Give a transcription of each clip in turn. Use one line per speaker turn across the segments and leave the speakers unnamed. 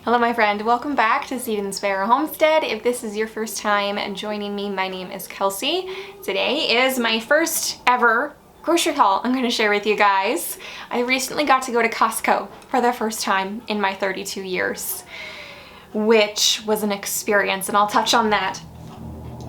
Hello my friend, welcome back to Seed and Sparrow Homestead. If this is your first time joining me, my name is Kelsey. Today is my first ever grocery haul I'm going to share with you guys. I recently got to go to Costco for the first time in my 32 years, which was an experience, and I'll touch on that.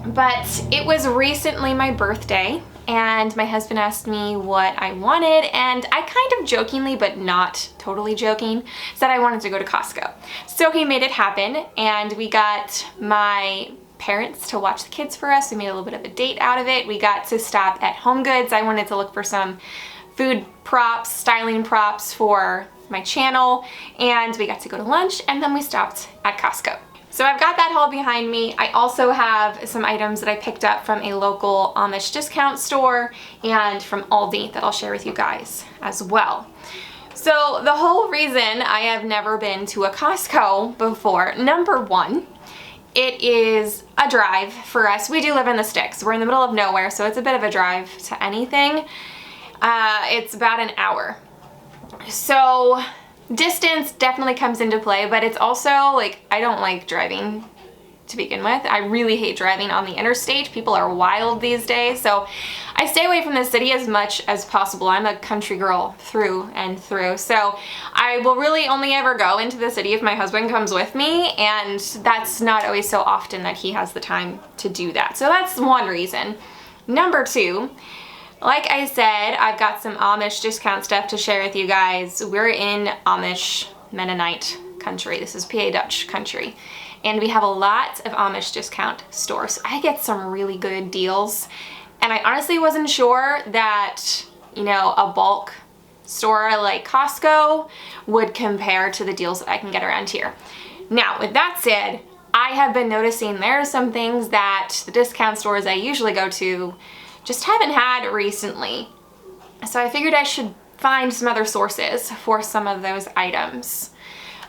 But it was recently my birthday, and my husband asked me what I wanted, and I kind of jokingly, but not totally joking, said I wanted to go to Costco. So he made it happen, and we got my parents to watch the kids for us. We made a little bit of a date out of it. We got to stop at HomeGoods. I wanted to look for some food props, styling props for my channel, and we got to go to lunch, and then we stopped at Costco. So I've got that haul behind me. I also have some items that I picked up from a local Amish discount store and from ALDI that I'll share with you guys as well. So the whole reason I have never been to a Costco before, number one, it is a drive for us. We do live in the sticks. We're in the middle of nowhere, so it's a bit of a drive to anything. It's about an hour. So distance definitely comes into play, but it's also like, I don't like driving to begin with. I really hate driving on the interstate. People are wild these days, so I stay away from the city as much as possible. I'm a country girl through and through, so I will really only ever go into the city if my husband comes with me, and that's not always so often that he has the time to do that. So that's one reason. Number two, like I said, I've got some Amish discount stuff to share with you guys. We're in Amish Mennonite country. This is PA Dutch country. And we have a lot of Amish discount stores. I get some really good deals. And I honestly wasn't sure that, you know, a bulk store like Costco would compare to the deals that I can get around here. Now, with that said, I have been noticing there are some things that the discount stores I usually go to just haven't had recently. So I figured I should find some other sources for some of those items.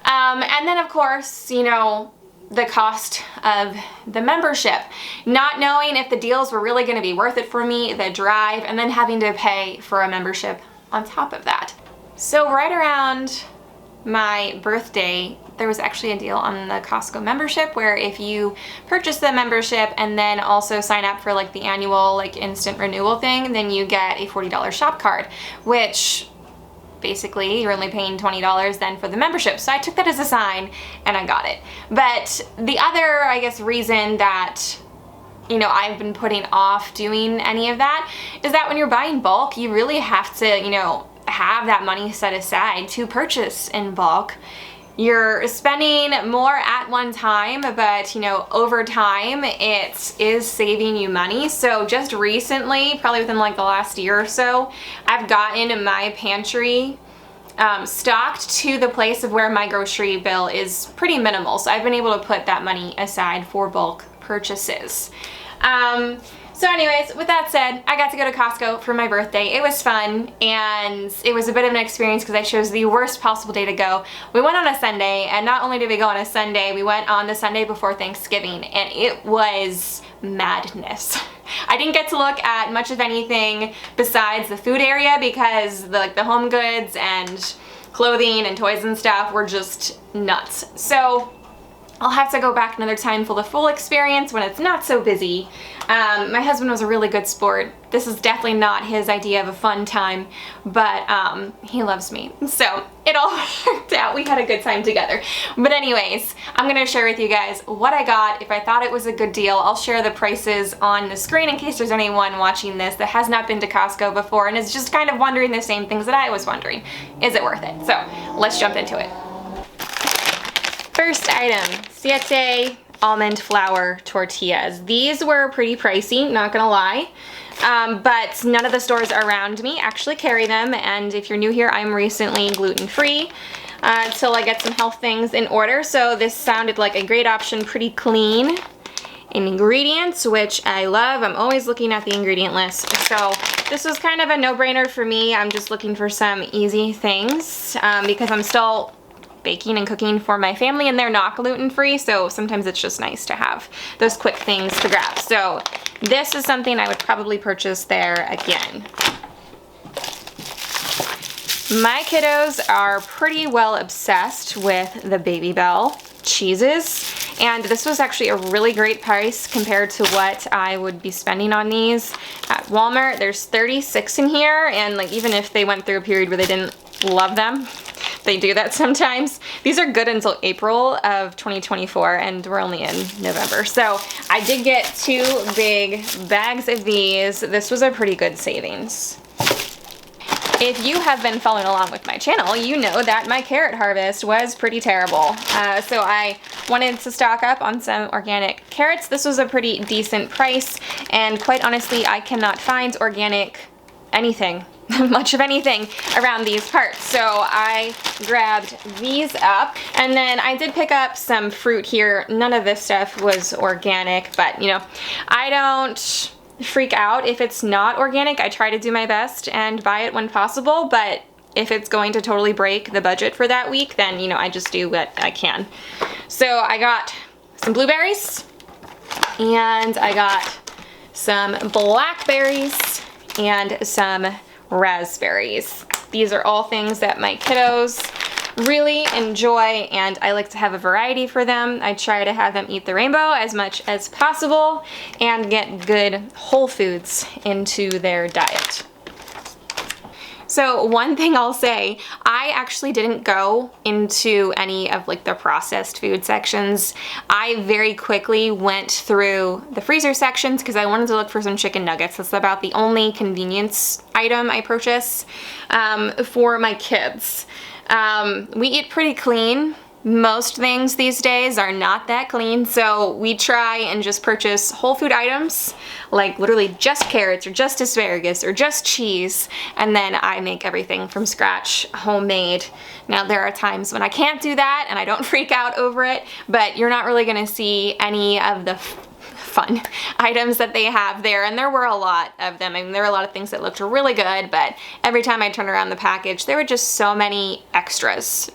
And then of course, you know, the cost of the membership. Not knowing if the deals were really gonna be worth it for me, the drive, and then having to pay for a membership on top of that. So right around my birthday, there was actually a deal on the Costco membership where if you purchase the membership and then also sign up for like the annual like instant renewal thing, then you get a $40 shop card, which basically you're only paying $20 then for the membership. So I took that as a sign and I got it. But the other, I guess, reason that, you know, I've been putting off doing any of that is that when you're buying bulk, you really have to, you know, have that money set aside to purchase in bulk. You're spending more at one time, but you know, over time it is saving you money. So just recently, probably within like the last year or so, I've gotten my pantry stocked to the place of where my grocery bill is pretty minimal. So I've been able to put that money aside for bulk purchases. So anyways, with that said, I got to go to Costco for my birthday. It was fun, and it was a bit of an experience because I chose the worst possible day to go. We went on a Sunday, and not only did we go on a Sunday, we went on the Sunday before Thanksgiving, and it was madness. I didn't get to look at much of anything besides the food area because the home goods and clothing and toys and stuff were just nuts. So I'll have to go back another time for the full experience when it's not so busy. My husband was a really good sport. This is definitely not his idea of a fun time, but he loves me. So it all worked out. We had a good time together. But anyways, I'm gonna share with you guys what I got. If I thought it was a good deal, I'll share the prices on the screen in case there's anyone watching this that has not been to Costco before and is just kind of wondering the same things that I was wondering. Is it worth it? So let's jump into it. First item, 7 almond flour tortillas. These were pretty pricey, not gonna lie, but none of the stores around me actually carry them, and if you're new here, I'm recently gluten-free until I get some health things in order, so this sounded like a great option, pretty clean ingredients, which I love. I'm always looking at the ingredient list, so this was kind of a no-brainer for me. I'm just looking for some easy things because I'm still baking and cooking for my family, and they're not gluten-free, so sometimes it's just nice to have those quick things to grab. So this is something I would probably purchase there again. My kiddos are pretty well obsessed with the Baby Bell cheeses, and this was actually a really great price compared to what I would be spending on these at Walmart. There's 36 in here, and like even if they went through a period where they didn't love them, they do that sometimes. These are good until April of 2024, and we're only in November. So I did get 2 big bags of these. This was a pretty good savings. If you have been following along with my channel, you know that my carrot harvest was pretty terrible. So I wanted to stock up on some organic carrots. This was a pretty decent price, and quite honestly, I cannot find organic anything, much of anything around these parts. So I grabbed these up, and then I did pick up some fruit here. None of this stuff was organic, but you know, I don't freak out if it's not organic. I try to do my best and buy it when possible, but if it's going to totally break the budget for that week, then you know, I just do what I can. So I got some blueberries, and I got some blackberries and some raspberries. These are all things that my kiddos really enjoy, and I like to have a variety for them. I try to have them eat the rainbow as much as possible and get good whole foods into their diet. So one thing I'll say, I actually didn't go into any of like the processed food sections. I very quickly went through the freezer sections because I wanted to look for some chicken nuggets. That's about the only convenience item I purchase for my kids. We eat pretty clean. Most things these days are not that clean, so we try and just purchase whole food items, like literally just carrots or just asparagus or just cheese, and then I make everything from scratch, homemade. Now there are times when I can't do that and I don't freak out over it, but you're not really gonna see any of the fun items that they have there, and there were a lot of them. I mean, there were a lot of things that looked really good, but every time I turned around the package, there were just so many extras,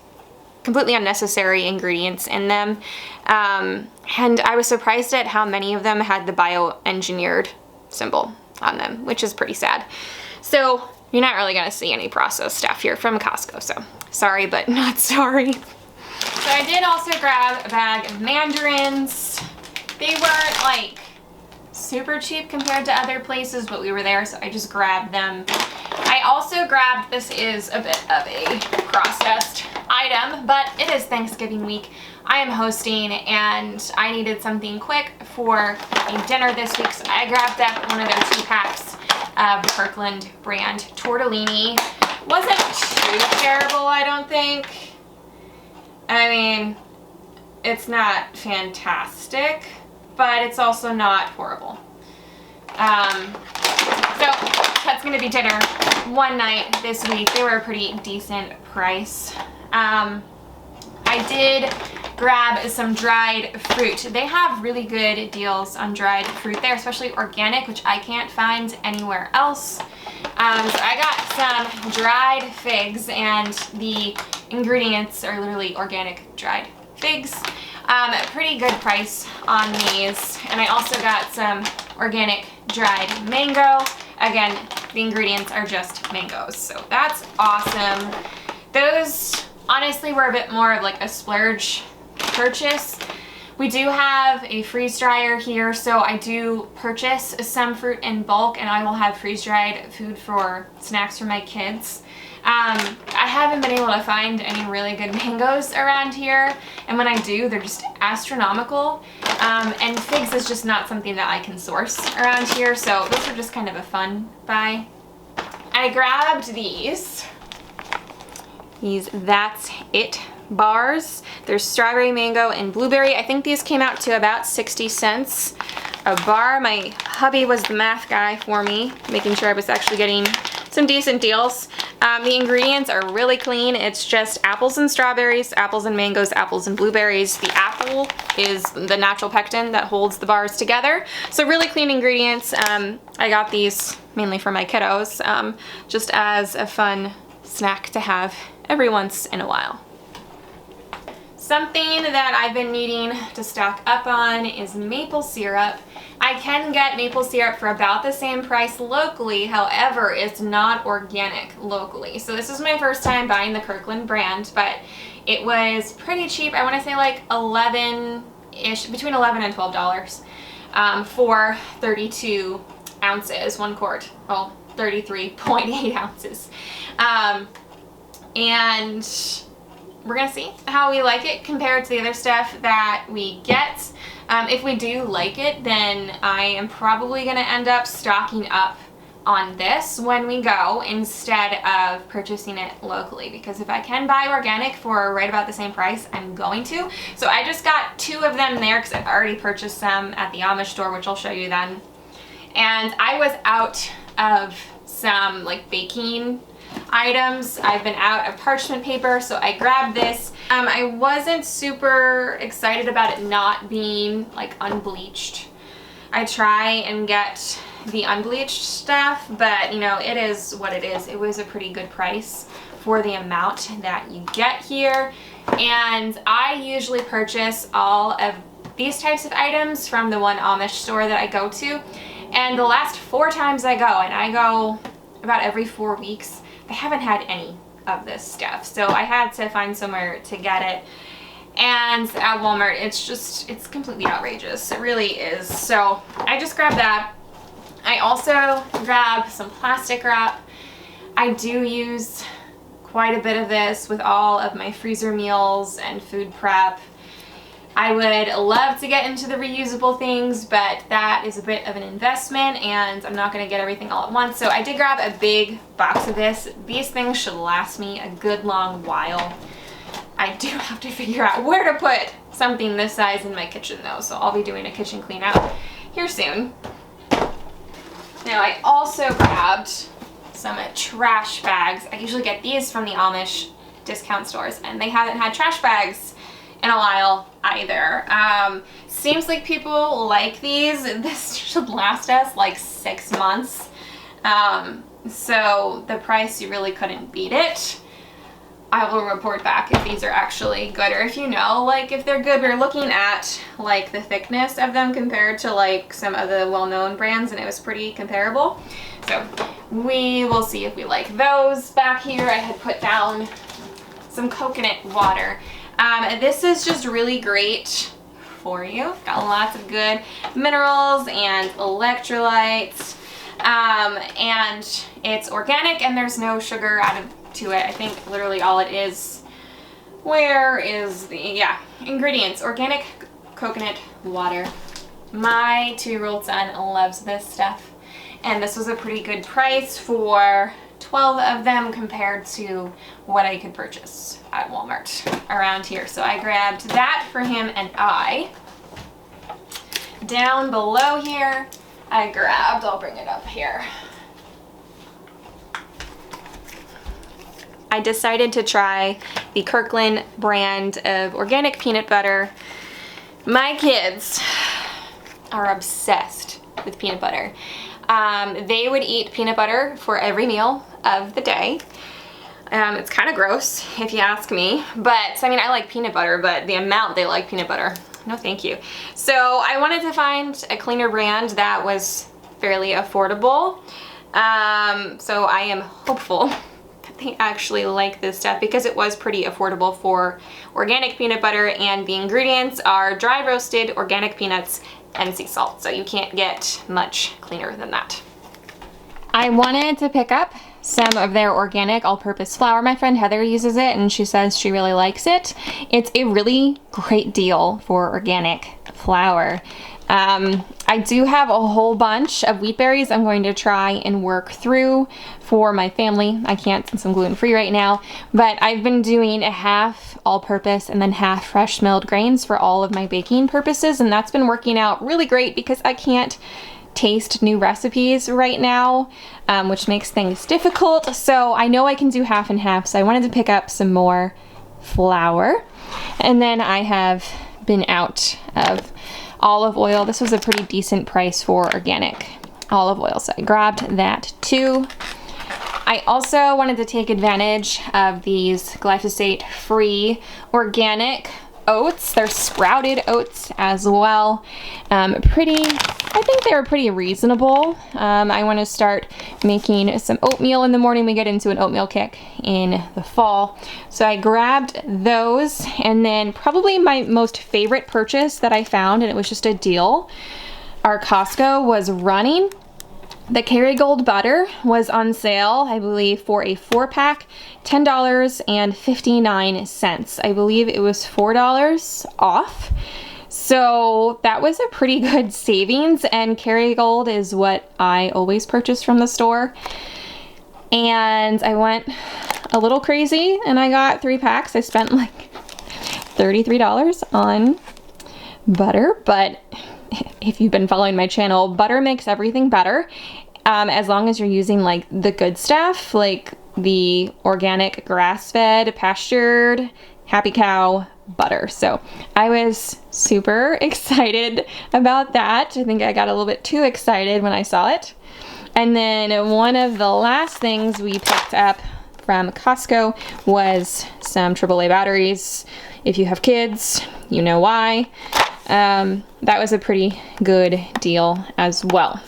completely unnecessary ingredients in them. And I was surprised at how many of them had the bioengineered symbol on them, which is pretty sad. So you're not really gonna see any processed stuff here from Costco, so sorry, but not sorry. So I did also grab a bag of mandarins. They weren't like super cheap compared to other places, but we were there, so I just grabbed them. I also grabbed, this is a bit of a processed item, but it is Thanksgiving week. I am hosting and I needed something quick for a dinner this week, so I grabbed up one of their 2 packs of the Kirkland brand tortellini. Wasn't too terrible, I don't think. I mean, it's not fantastic, but it's also not horrible. So that's gonna be dinner one night this week. They were a pretty decent price. I did grab some dried fruit. They have really good deals on dried fruit there, especially organic, which I can't find anywhere else. So I got some dried figs, and the ingredients are literally organic dried figs. Pretty good price on these. And I also got some organic dried mango. Again, the ingredients are just mangoes, so that's awesome. Those honestly were a bit more of like a splurge purchase. We do have a freeze dryer here, so I do purchase some fruit in bulk, and I will have freeze-dried food for snacks for my kids. I haven't been able to find any really good mangoes around here, and when I do, they're just astronomical. And figs is just not something that I can source around here, so those are just kind of a fun buy. I grabbed these That's It bars. There's strawberry, mango, and blueberry. I think these came out to about 60 cents a bar. My hubby was the math guy for me, making sure I was actually getting some decent deals. The ingredients are really clean. It's just apples and strawberries, apples and mangoes, apples and blueberries. The apple is the natural pectin that holds the bars together. So really clean ingredients. I got these mainly for my kiddos, just as a fun snack to have every once in a while. Something that I've been needing to stock up on is maple syrup. I can get maple syrup for about the same price locally, however, it's not organic locally. So this is my first time buying the Kirkland brand, but it was pretty cheap. I want to say like 11-ish, between $11 and $12 for 32 ounces, 1 quart. Oh, 33.8 ounces. And we're gonna see how we like it compared to the other stuff that we get. If we do like it, then I am probably gonna end up stocking up on this when we go instead of purchasing it locally, because if I can buy organic for right about the same price, I'm going to. So I just got 2 of them there because I've already purchased some at the Amish store, which I'll show you then. And I was out of some like baking items. I've been out of parchment paper, so I grabbed this. I wasn't super excited about it not being like unbleached. I try and get the unbleached stuff, but you know, it is what it is. It was a pretty good price for the amount that you get here. And I usually purchase all of these types of items from the one Amish store that I go to. And the last 4 times I go, and I go about every 4 weeks, they haven't had any of this stuff. So I had to find somewhere to get it. And at Walmart, it's completely outrageous. It really is. So I just grabbed that. I also grabbed some plastic wrap. I do use quite a bit of this with all of my freezer meals and food prep. I would love to get into the reusable things, but that is a bit of an investment and I'm not gonna get everything all at once. So I did grab a big box of this. These things should last me a good long while. I do have to figure out where to put something this size in my kitchen though, so I'll be doing a kitchen clean out here soon. Now I also grabbed some trash bags. I usually get these from the Amish discount stores and they haven't had trash bags in a while either. Seems like people like these. This should last us like 6 months. So the price, you really couldn't beat it. I will report back if these are actually good, or if you know, like if they're good. We're looking at like the thickness of them compared to like some of the well-known brands, and it was pretty comparable. So we will see if we like those. Back here I had put down some coconut water. This is just really great for you. Got lots of good minerals and electrolytes, and it's organic and there's no sugar added to it. I think literally all it is, where is the, yeah, ingredients, organic coconut water. My 2-year-old son loves this stuff, and this was a pretty good price for 12 of them compared to what I could purchase at Walmart around here. So I grabbed that for him and I. Down below here, I grabbed, I'll bring it up here. I decided to try the Kirkland brand of organic peanut butter. My kids are obsessed with peanut butter. They would eat peanut butter for every meal of the day. It's kind of gross if you ask me, but I mean, I like peanut butter, but the amount they like peanut butter, no thank you. So I wanted to find a cleaner brand that was fairly affordable. So I am hopeful that they actually like this stuff, because it was pretty affordable for organic peanut butter, and the ingredients are dry roasted organic peanuts and sea salt, so you can't get much cleaner than that. I wanted to pick up some of their organic all-purpose flour. My friend Heather uses it and she says she really likes it. It's a really great deal for organic flour. I do have a whole bunch of wheat berries I'm going to try and work through for my family. I can't since I'm gluten-free right now, but I've been doing a half all-purpose and then half fresh milled grains for all of my baking purposes, and that's been working out really great because I can't taste new recipes right now, which makes things difficult. So I know I can do half and half, so I wanted to pick up some more flour. And then I have been out of olive oil. This was a pretty decent price for organic olive oil, so I grabbed that too. I also wanted to take advantage of these glyphosate-free organic oats. They're sprouted oats as well. I think they were pretty reasonable. I want to start making some oatmeal in the morning. We get into an oatmeal kick in the fall. So I grabbed those, and then probably my most favorite purchase that I found, and it was just a deal, our Costco was running. The Kerrygold butter was on sale, I believe, for a 4-pack, $10.59. I believe it was $4 off. So that was a pretty good savings, and Kerrygold is what I always purchase from the store. And I went a little crazy and I got 3 packs. I spent like $33 on butter, but if you've been following my channel, butter makes everything better, as long as you're using like the good stuff, like the organic grass-fed, pastured, happy cow butter. So I was super excited about that. I think I got a little bit too excited when I saw it. And then one of the last things we picked up from Costco was some AAA batteries. If you have kids, you know why. That was a pretty good deal as well.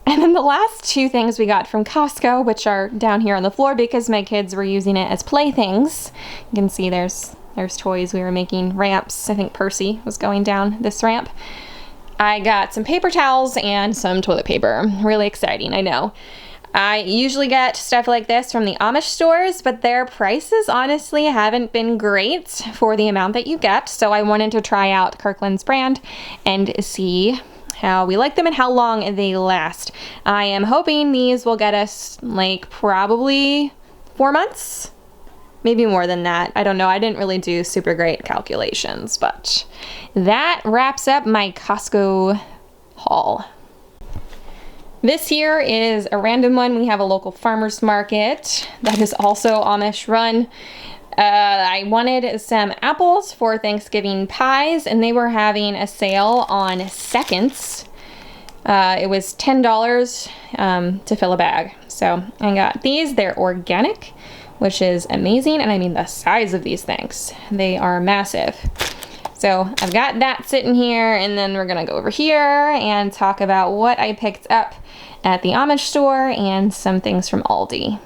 And then the last 2 things we got from Costco, which are down here on the floor because my kids were using it as playthings. You can see there's toys. We were making ramps. I think Percy was going down this ramp. I got some paper towels and some toilet paper. Really exciting, I know. I usually get stuff like this from the Amish stores, but their prices honestly haven't been great for the amount that you get. So I wanted to try out Kirkland's brand and see how we like them and how long they last. I am hoping these will get us like probably 4 months, maybe more than that. I don't know. I didn't really do super great calculations, but that wraps up my Costco haul. This here is a random one. We have a local farmer's market that is also Amish run. I wanted some apples for Thanksgiving pies, and they were having a sale on seconds. It was $10 to fill a bag. So I got these. They're organic, which is amazing. And I mean the size of these things. They are massive. So I've got that sitting here, and then we're gonna go over here and talk about what I picked up at the Amish store and some things from ALDI.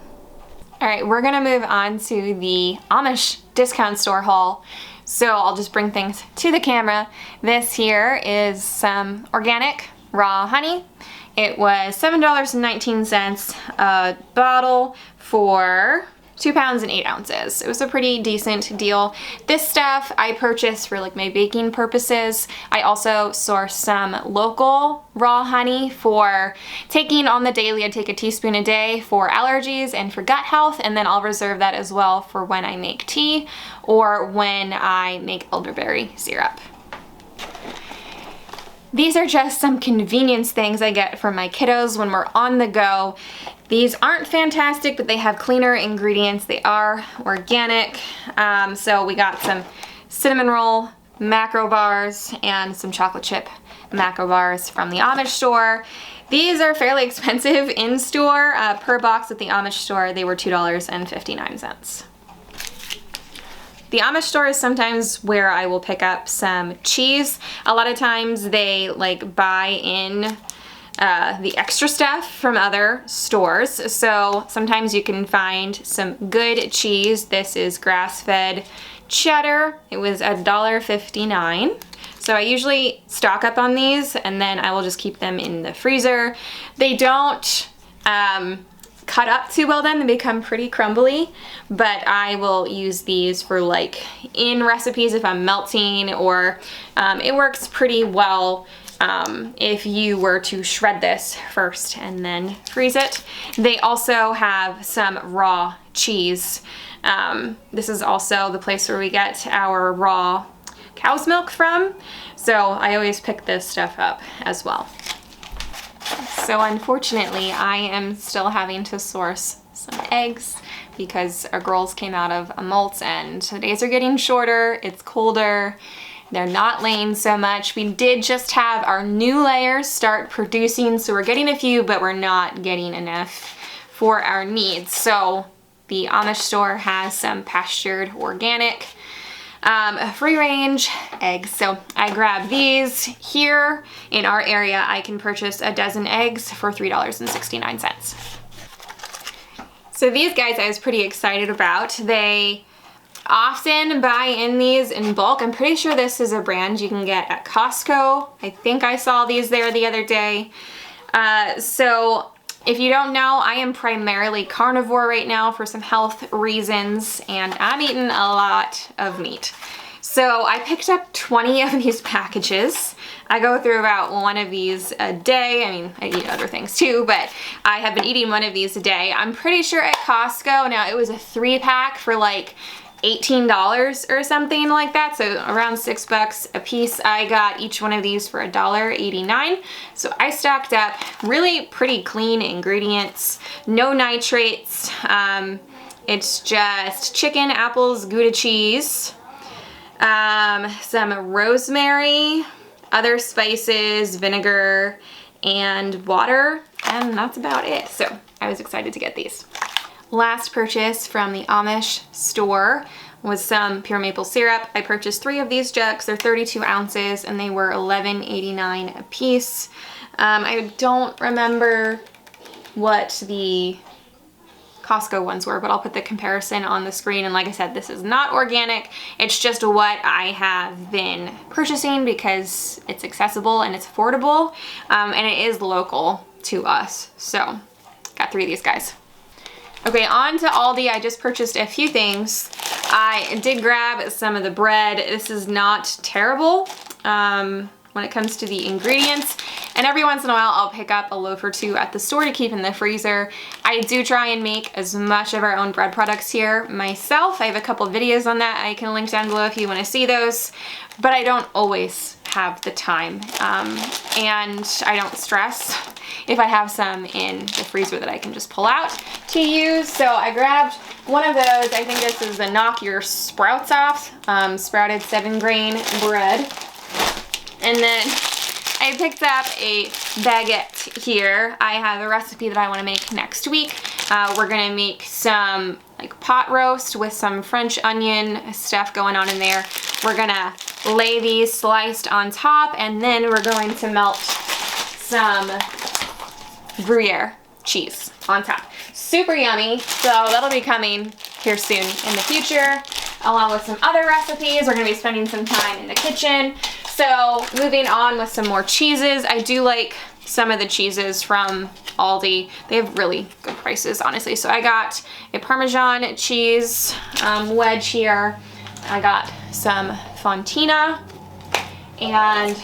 All right, we're gonna move on to the Amish discount store haul. So I'll just bring things to the camera. This here is some organic raw honey. It was $7.19 a bottle for 2 pounds and 8 ounces. It was a pretty decent deal. This stuff I purchased for like my baking purposes. I also sourced some local raw honey for taking on the daily. I take a teaspoon a day for allergies and for gut health, and then I'll reserve that as well for when I make tea or when I make elderberry syrup. These are just some convenience things I get for my kiddos when we're on the go. These aren't fantastic, but they have cleaner ingredients. They are organic. So we got some cinnamon roll macro bars and some chocolate chip macro bars from the Amish store. These are fairly expensive in store. Per box at the Amish store, they were $2.59. The Amish store is sometimes where I will pick up some cheese. A lot of times they like buy in the extra stuff from other stores. So sometimes you can find some good cheese. This is grass-fed cheddar. It was $1.59. So I usually stock up on these and then I will just keep them in the freezer. They don't cut up too well then, they become pretty crumbly, but I will use these for like in recipes if I'm melting, or it works pretty well if you were to shred this first and then freeze it. They also have some raw cheese. This is also the place where we get our raw cow's milk from, so I always pick this stuff up as well. So unfortunately, I am still having to source some eggs because our girls came out of a molt and the days are getting shorter, it's colder, they're not laying so much. We did just have our new layers start producing, so we're getting a few, but we're not getting enough for our needs. So the Amish store has some pastured organic free range eggs. So I grabbed these. Here in our area, I can purchase a dozen eggs for $3.69. So these guys I was pretty excited about. They often buy in these in bulk. I'm pretty sure this is a brand you can get at Costco. I think I saw these there the other day. So if you don't know, I am primarily carnivore right now for some health reasons, and I'm eating a lot of meat. So I picked up 20 of these packages. I go through about one of these a day. I mean, I eat other things too, but I have been eating one of these a day. I'm pretty sure at Costco, now it was a 3-pack for like $18 or something like that, so around $6 a piece. I got each one of these for $1.89. So I stocked up. Really pretty clean ingredients, no nitrates. It's just chicken, apples, Gouda cheese, some rosemary, other spices, vinegar, and water, and that's about it. So I was excited to get these. Last purchase from the Amish store was some pure maple syrup. I purchased 3 of these jugs. They're 32 ounces and they were $11.89 a piece. I don't remember what the Costco ones were, but I'll put the comparison on the screen. And like I said, this is not organic. It's just what I have been purchasing because it's accessible and it's affordable, and it is local to us. So got 3 of these guys. Okay, on to Aldi. I just purchased a few things. I did grab some of the bread. This is not terrible when it comes to the ingredients. And every once in a while, I'll pick up a loaf or 2 at the store to keep in the freezer. I do try and make as much of our own bread products here myself. I have a couple videos on that I can link down below if you want to see those. But I don't always have the time. And I don't stress if I have some in the freezer that I can just pull out to use. So I grabbed one of those. I think this is the Knock Your Sprouts Off sprouted 7-grain bread. And then I picked up a baguette here. I have a recipe that I want to make next week. We're gonna make some like pot roast with some French onion stuff going on in there. We're gonna lay these sliced on top, and then we're going to melt some Gruyere cheese on top. Super yummy. So that'll be coming here soon in the future, along with some other recipes. We're gonna be spending some time in the kitchen. So moving on with some more cheeses. I do like some of the cheeses from Aldi. They have really good prices, honestly. So I got a Parmesan cheese wedge here. I got some Fontina and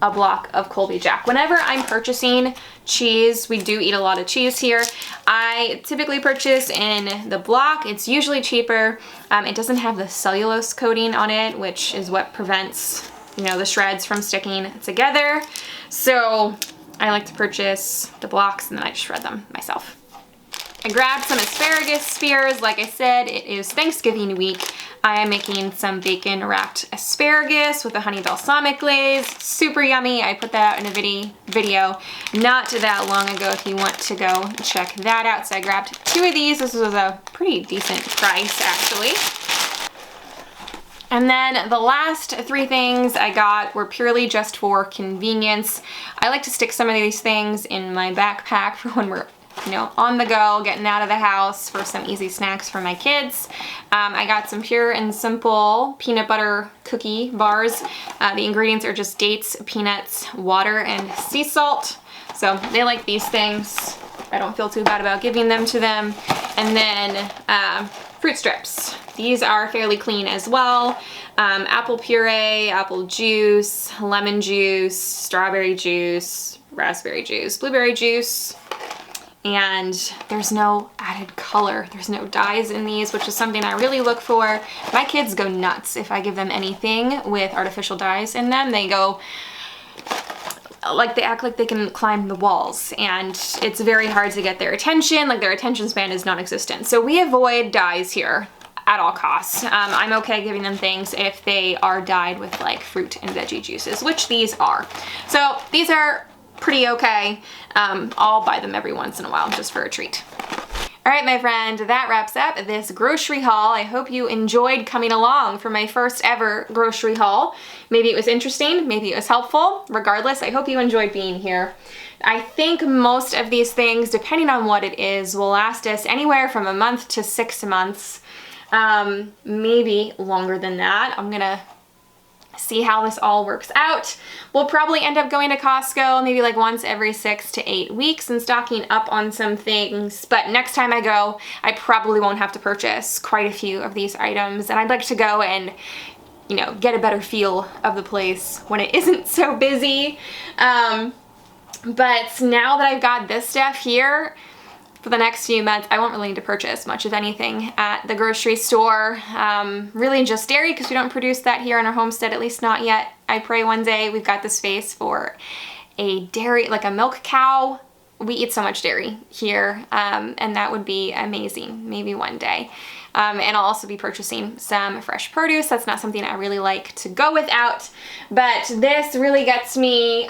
a block of Colby Jack. Whenever I'm purchasing cheese, we do eat a lot of cheese here. I typically purchase in the block. It's usually cheaper. It doesn't have the cellulose coating on it, which is what prevents, you know, the shreds from sticking together. So I like to purchase the blocks and then I just shred them myself. I grabbed some asparagus spears. Like I said, it is Thanksgiving week. I am making some bacon wrapped asparagus with a honey balsamic glaze. Super yummy. I put that out in a video not that long ago if you want to go check that out. So I grabbed 2 of these. This was a pretty decent price actually. And then the last 3 things I got were purely just for convenience. I like to stick some of these things in my backpack for when we're, you know, on the go, getting out of the house, for some easy snacks for my kids. I got some pure and simple peanut butter cookie bars. The ingredients are just dates, peanuts, water, and sea salt. So they like these things. I don't feel too bad about giving them to them. And then fruit strips. These are fairly clean as well. Apple puree, apple juice, lemon juice, strawberry juice, raspberry juice, blueberry juice. And there's no added color. There's no dyes in these, which is something I really look for. My kids go nuts if I give them anything with artificial dyes in them. They go, like, they act like they can climb the walls, and it's very hard to get their attention. Like, their attention span is non-existent. So we avoid dyes here at all costs. I'm okay giving them things if they are dyed with like fruit and veggie juices, which these are. So these are pretty okay. I'll buy them every once in a while just for a treat. All right, my friend, that wraps up this grocery haul. I hope you enjoyed coming along for my first ever grocery haul. Maybe it was interesting, maybe it was helpful. Regardless, I hope you enjoyed being here. I think most of these things, depending on what it is, will last us anywhere from a month to 6 months, maybe longer than that. I'm gonna see how this all works out. We'll probably end up going to Costco maybe like once every 6 to 8 weeks and stocking up on some things. But next time I go, I probably won't have to purchase quite a few of these items. And I'd like to go and, you know, get a better feel of the place when it isn't so busy. But now that I've got this stuff here, for the next few months, I won't really need to purchase much of anything at the grocery store. Really just dairy, because we don't produce that here in our homestead, at least not yet. I pray one day we've got the space for a dairy, like a milk cow. We eat so much dairy here, and that would be amazing, maybe one day. And I'll also be purchasing some fresh produce. That's not something I really like to go without, but this really gets me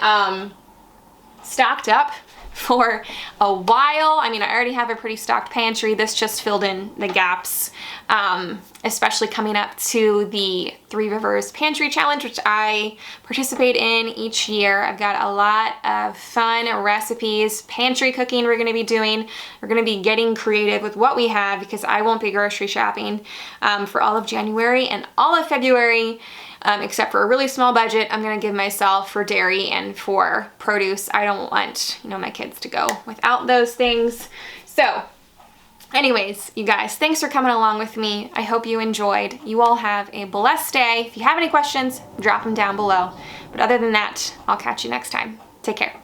stocked up for a while. I mean, I already have a pretty stocked pantry. This just filled in the gaps, especially coming up to the Three Rivers Pantry Challenge, which I participate in each year. I've got a lot of fun recipes, pantry cooking we're gonna be doing. We're gonna be getting creative with what we have, because I won't be grocery shopping for all of January and all of February. Except for a really small budget I'm gonna give myself for dairy and for produce. I don't want, you know, my kids to go without those things. So anyways, you guys, thanks for coming along with me. I hope you enjoyed. You all have a blessed day. If you have any questions, drop them down below. But other than that, I'll catch you next time. Take care.